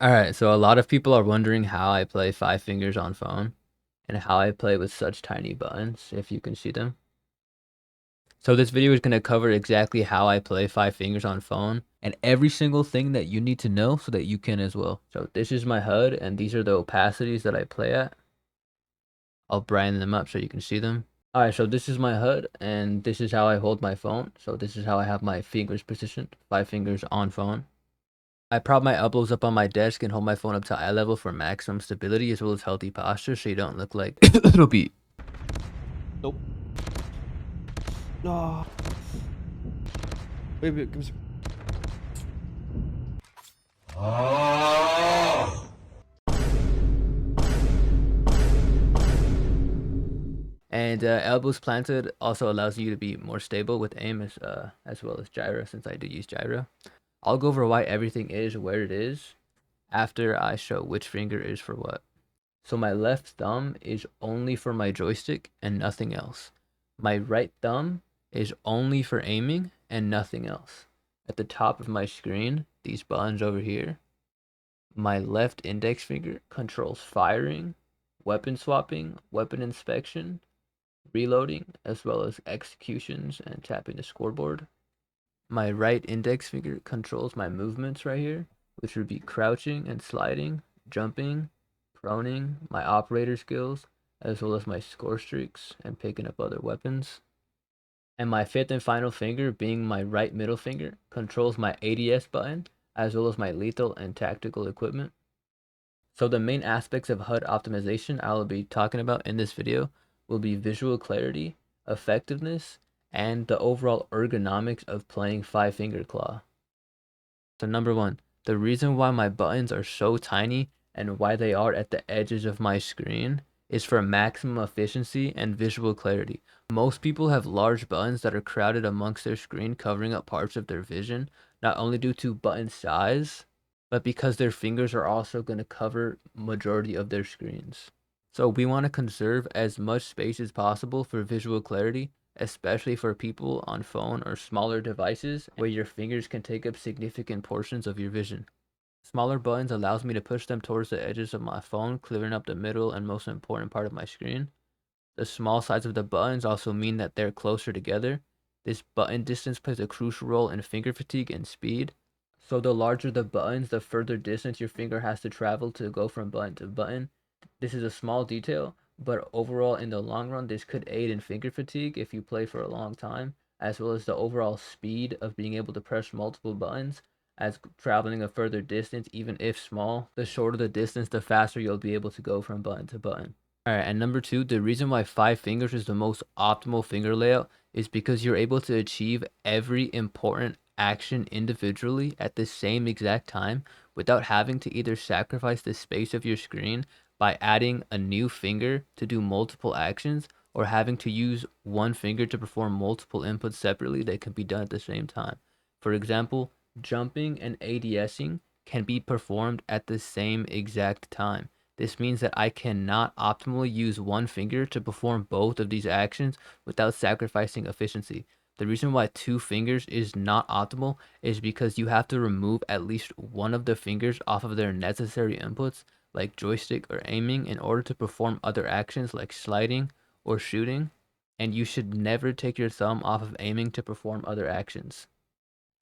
Alright, so a lot of people are wondering how I play five fingers on phone and how I play with such tiny buttons, if you can see them. So this video is going to cover exactly how I play five fingers on phone and every single thing that you need to know so that you can as well. So this is my HUD and these are the opacities that I play at. I'll brighten them up so you can see them. Alright, so this is my HUD and this is how I hold my phone. So this is how I have my fingers positioned, five fingers on phone. I prop my elbows up on my desk and hold my phone up to eye level for maximum stability as well as healthy posture so you don't look like it'll be. Nope. No. Wait, give me And elbows planted also allows you to be more stable with aim as well as gyro, since I do use gyro. I'll go over why everything is where it is after I show which finger is for what. So my left thumb is only for my joystick and nothing else. My right thumb is only for aiming and nothing else. At the top of my screen, these buttons over here, my left index finger controls firing, weapon swapping, weapon inspection, reloading, as well as executions and tapping the scoreboard. My right index finger controls my movements right here, which would be crouching and sliding, jumping, proning, my operator skills, as well as my score streaks and picking up other weapons. And my fifth and final finger, being my right middle finger, controls my ADS button, as well as my lethal and tactical equipment. So the main aspects of HUD optimization I will be talking about in this video will be visual clarity, effectiveness, and the overall ergonomics of playing five finger claw. So number one, the reason why my buttons are so tiny and why they are at the edges of my screen is for maximum efficiency and visual clarity. Most people have large buttons that are crowded amongst their screen, covering up parts of their vision, not only due to button size, but because their fingers are also going to cover majority of their screens. So we want to conserve as much space as possible for visual clarity, especially for people on phone or smaller devices where your fingers can take up significant portions of your vision. Smaller buttons allows me to push them towards the edges of my phone, clearing up the middle and most important part of my screen. The small size of the buttons also mean that they're closer together. This button distance plays a crucial role in finger fatigue and speed. So the larger the buttons, the further distance your finger has to travel to go from button to button. This is a small detail, but overall in the long run, this could aid in finger fatigue if you play for a long time, as well as the overall speed of being able to press multiple buttons as traveling a further distance, even if small. The shorter the distance, the faster you'll be able to go from button to button. Alright, and number two, the reason why five fingers is the most optimal finger layout is because you're able to achieve every important action individually at the same exact time without having to either sacrifice the space of your screen by adding a new finger to do multiple actions or having to use one finger to perform multiple inputs separately that can be done at the same time. For example, jumping and ADSing can be performed at the same exact time. This means that I cannot optimally use one finger to perform both of these actions without sacrificing efficiency. The reason why two fingers is not optimal is because you have to remove at least one of the fingers off of their necessary inputs, like joystick or aiming, in order to perform other actions like sliding or shooting, and you should never take your thumb off of aiming to perform other actions.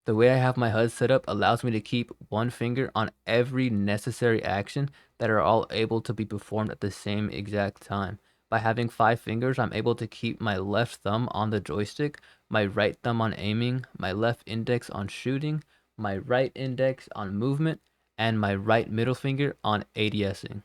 The way I have my HUD set up allows me to keep one finger on every necessary action that are all able to be performed at the same exact time. By having five fingers, I'm able to keep my left thumb on the joystick, my right thumb on aiming, my left index on shooting, my right index on movement, and my right middle finger on ADSing.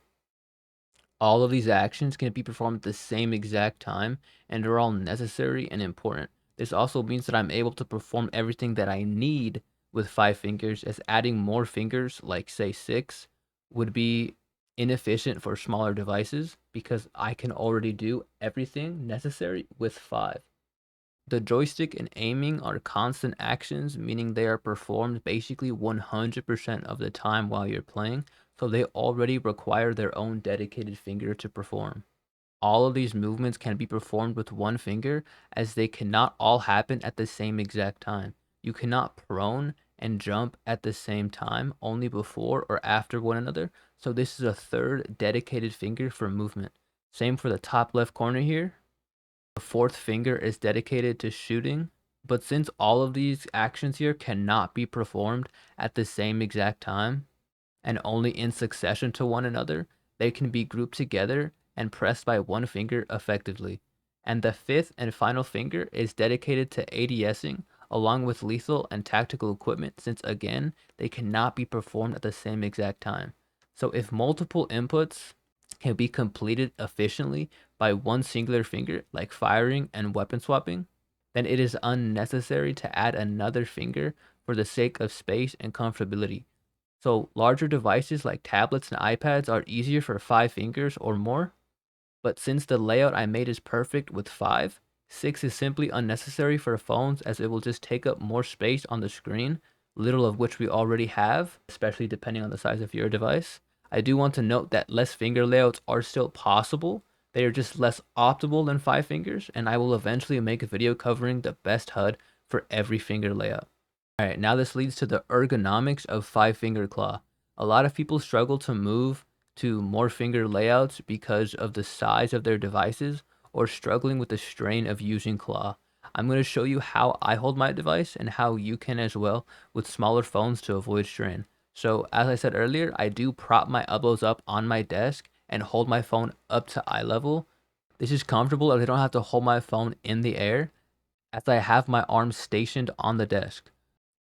All of these actions can be performed at the same exact time and are all necessary and important. This also means that I'm able to perform everything that I need with five fingers, as adding more fingers, like say six, would be inefficient for smaller devices because I can already do everything necessary with five. The joystick and aiming are constant actions, meaning they are performed basically 100% of the time while you're playing, so they already require their own dedicated finger to perform. All of these movements can be performed with one finger, as they cannot all happen at the same exact time. You cannot prone and jump at the same time, only before or after one another. So this is a third dedicated finger for movement. Same for the top left corner here. The fourth finger is dedicated to shooting. But since all of these actions here cannot be performed at the same exact time, and only in succession to one another, they can be grouped together and pressed by one finger effectively. And the fifth and final finger is dedicated to ADSing along with lethal and tactical equipment, since again, they cannot be performed at the same exact time. So if multiple inputs can be completed efficiently by one singular finger, like firing and weapon swapping, then it is unnecessary to add another finger for the sake of space and comfortability. So larger devices like tablets and iPads are easier for 5 fingers or more, but since the layout I made is perfect with 5, 6 is simply unnecessary for phones as it will just take up more space on the screen, little of which we already have, especially depending on the size of your device. I do want to note that less finger layouts are still possible. They are just less optimal than 5 fingers, and I will eventually make a video covering the best HUD for every finger layout. Alright, now this leads to the ergonomics of 5 finger claw. A lot of people struggle to move to more finger layouts because of the size of their devices or struggling with the strain of using claw. I'm going to show you how I hold my device and how you can as well with smaller phones to avoid strain. So as I said earlier, I do prop my elbows up on my desk and hold my phone up to eye level. This is comfortable as I don't have to hold my phone in the air as I have my arms stationed on the desk.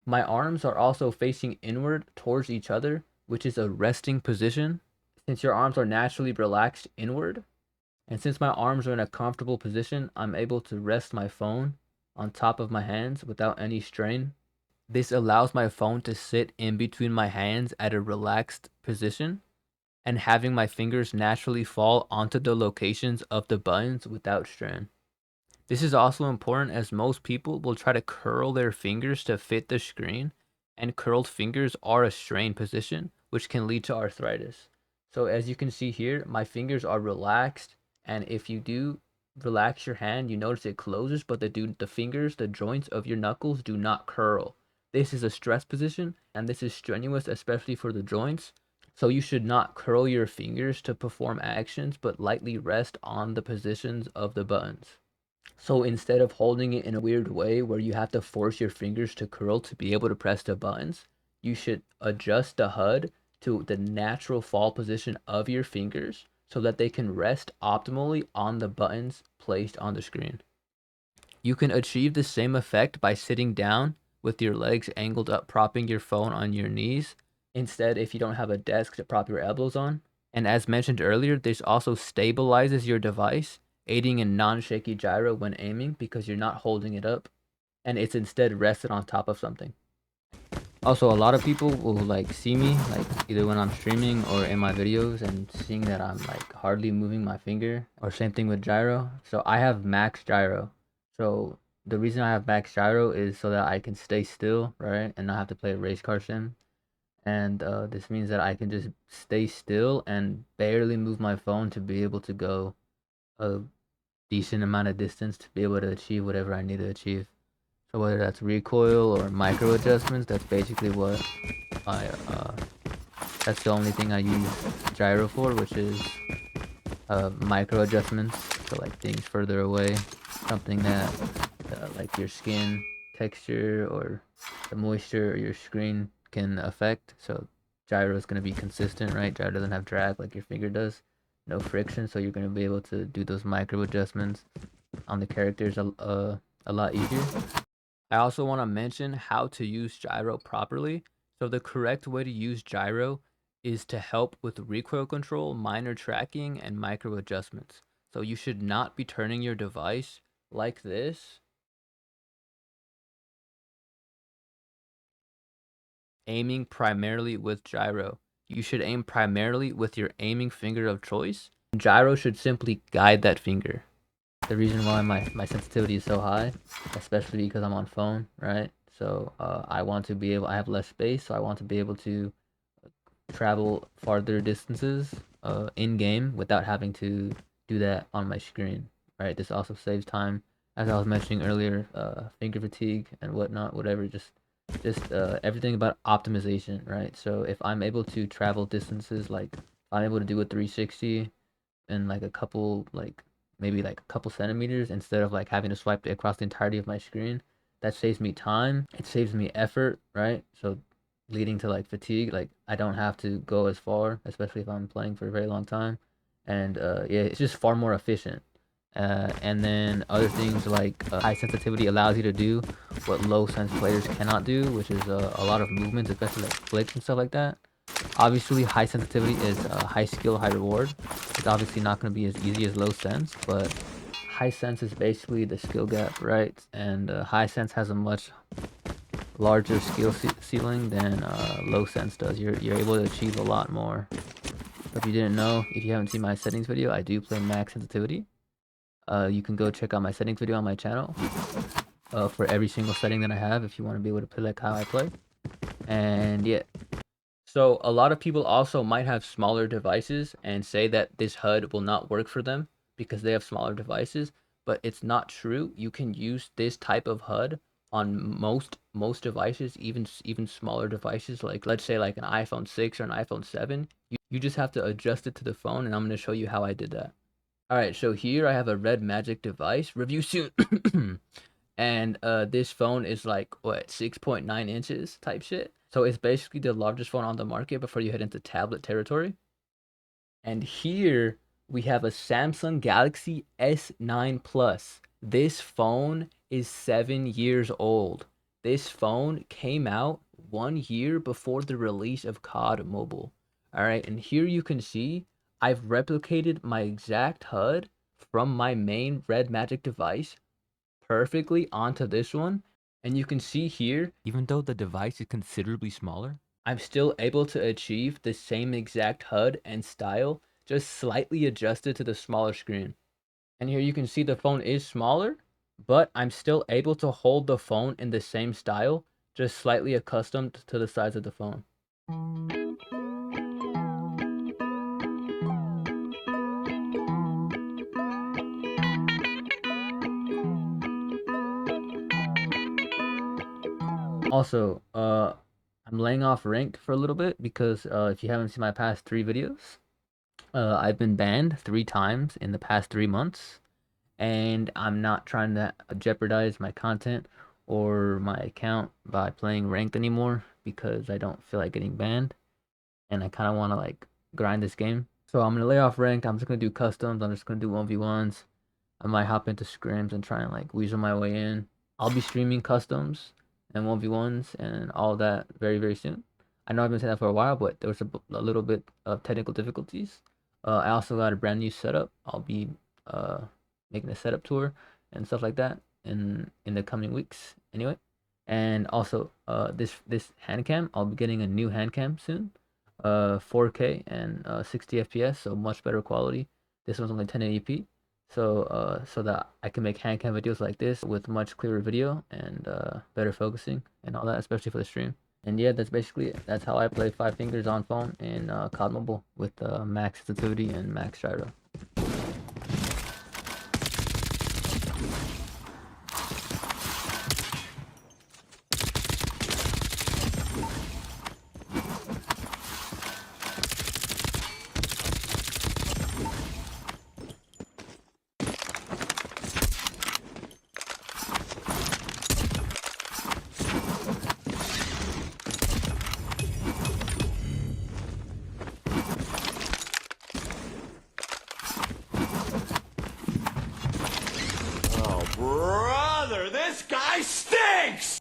My arms are also facing inward towards each other, which is a resting position. Since your arms are naturally relaxed inward, and since my arms are in a comfortable position, I'm able to rest my phone on top of my hands without any strain. This allows my phone to sit in between my hands at a relaxed position and having my fingers naturally fall onto the locations of the buttons without strain. This is also important as most people will try to curl their fingers to fit the screen, and curled fingers are a strained position, which can lead to arthritis. So as you can see here, my fingers are relaxed, and if you do relax your hand, you notice it closes, but the fingers, the joints of your knuckles do not curl. This is a stress position, and this is strenuous, especially for the joints. So you should not curl your fingers to perform actions, but lightly rest on the positions of the buttons. So instead of holding it in a weird way where you have to force your fingers to curl to be able to press the buttons, you should adjust the HUD to the natural fall position of your fingers so that they can rest optimally on the buttons placed on the screen. You can achieve the same effect by sitting down with your legs angled up, propping your phone on your knees. Instead, if you don't have a desk to prop your elbows on. And as mentioned earlier, this also stabilizes your device, aiding in non-shaky gyro when aiming because you're not holding it up, and it's instead rested on top of something. Also, a lot of people will like see me like either when I'm streaming or in my videos and seeing that I'm like hardly moving my finger, or same thing with gyro. So I have max gyro. So the reason I have max gyro is so that I can stay still, right, and not have to play a race car sim. And this means that I can just stay still and barely move my phone to be able to go a decent amount of distance to be able to achieve whatever I need to achieve. So whether that's recoil or micro adjustments, that's basically what I that's the only thing I use gyro for, which is micro adjustments. So like things further away, something that like your skin texture or the moisture or your screen can affect. So gyro is going to be consistent, right? Gyro doesn't have drag like your finger does, no friction, so you're going to be able to do those micro adjustments on the characters a lot easier. I also want to mention how to use gyro properly. So the correct way to use gyro is to help with recoil control, minor tracking, and micro adjustments. So you should not be turning your device like this, aiming primarily with gyro. You should aim primarily with your aiming finger of choice. Gyro should simply guide that finger. The reason why my sensitivity is so high, especially because I'm on phone, right? So I want to be able, I have less space, so I want to be able to travel farther distances in game without having to do that on my screen, right? This also saves time, as I was mentioning earlier, finger fatigue and whatnot, whatever, just just everything about optimization, right? So if I'm able to travel distances, like I'm able to do a 360 in like a couple, like maybe like a couple centimeters instead of like having to swipe it across the entirety of my screen, that saves me time. It saves me effort, right? So leading to like fatigue, like I don't have to go as far, especially if I'm playing for a very long time. And yeah, it's just far more efficient. And then other things like high sensitivity allows you to do what low sense players cannot do, which is a lot of movements, especially like flicks and stuff like that. Obviously, high sensitivity is high skill, high reward. It's obviously not going to be as easy as low sense, but high sense is basically the skill gap, right? And high sense has a much larger skill ceiling than low sense does. You're able to achieve a lot more. If you didn't know, if you haven't seen my settings video, I do play max sensitivity. You can go check out my settings video on my channel for every single setting that I have if you want to be able to play like how I play. And yeah, so a lot of people also might have smaller devices and say that this HUD will not work for them because they have smaller devices, but it's not true. You can use this type of HUD on most devices, even smaller devices, like let's say like an iPhone 6 or an iPhone 7. You just have to adjust it to the phone, and I'm going to show you how I did that. All right, so here I have a Red Magic device, review soon. And this phone is like what, 6.9 inches type shit. So it's basically the largest phone on the market before you head into tablet territory. And here we have a Samsung Galaxy S9 Plus. This phone is 7 years old. This phone came out 1 year before the release of COD Mobile. All right, and here you can see I've replicated my exact HUD from my main Red Magic device perfectly onto this one. And you can see here, even though the device is considerably smaller, I'm still able to achieve the same exact HUD and style, just slightly adjusted to the smaller screen. And here you can see the phone is smaller, but I'm still able to hold the phone in the same style, just slightly accustomed to the size of the phone. Also, I'm laying off rank for a little bit because if you haven't seen my past 3 videos, I've been banned 3 times in the past 3 months, and I'm not trying to jeopardize my content or my account by playing ranked anymore because I don't feel like getting banned, and I kind of want to like grind this game. So I'm gonna lay off rank. I'm just gonna do customs. I'm just gonna do 1v1s. I might hop into scrims and try and like weasel my way in. I'll be streaming customs and 1v1s and all that very, very soon. I know I've been saying that for a while, but there was a little bit of technical difficulties. I also got a brand new setup. I'll be uh, making a setup tour and stuff like that in the coming weeks anyway. And also this hand cam, I'll be getting a new hand cam soon. 4K and 60 FPS, so much better quality. This one's only 1080p. So that I can make hand cam videos like this with much clearer video and better focusing and all that, especially for the stream. And yeah, that's basically it. That's how I play 5 fingers on phone in COD Mobile with max sensitivity and max gyro. Oh, brother, this guy stinks!